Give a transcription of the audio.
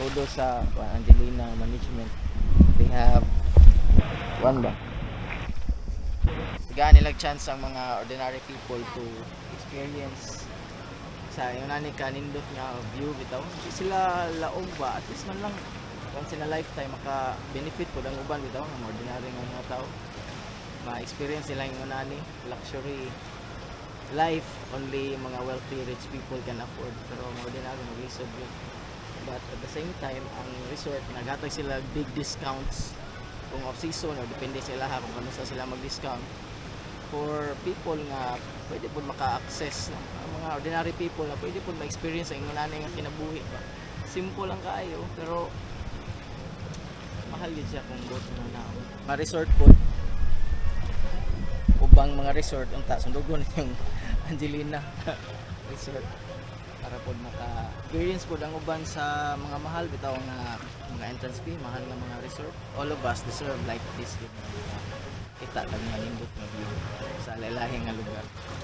kudos sa Angelina management. They have one ba? Gaan nilang chance ang mga ordinary people to experience sa yung nani kanindot nga view bitaw. Di sila laog ba at least man lang once in a lifetime maka benefit po ang uban bitaw ng ordinary nga mga tao. Ma-experience nila yung nani luxury life only mga wealthy rich people can afford, pero mga ordinary mag-lisod yun. But at the same time ang resort nagatag sila big discounts kung off season o depende sila ha kung kano sa sila mag-discount for people nga pwede po maka-access ang mga ordinary people na pwede po ma-experience ang ingunanay nga kinabuhi ba. Simple lang kaayo pero mahal yun siya kung go to na mga resort po ubang mga resort unta sundugon yung Angelina resort para po maka-experience po ang uban sa mga mahal bitaw nga mga entrance fee mahal nga mga resort. All of us deserve like this kita lang nga nindot nga view sa lalahing nga lugar.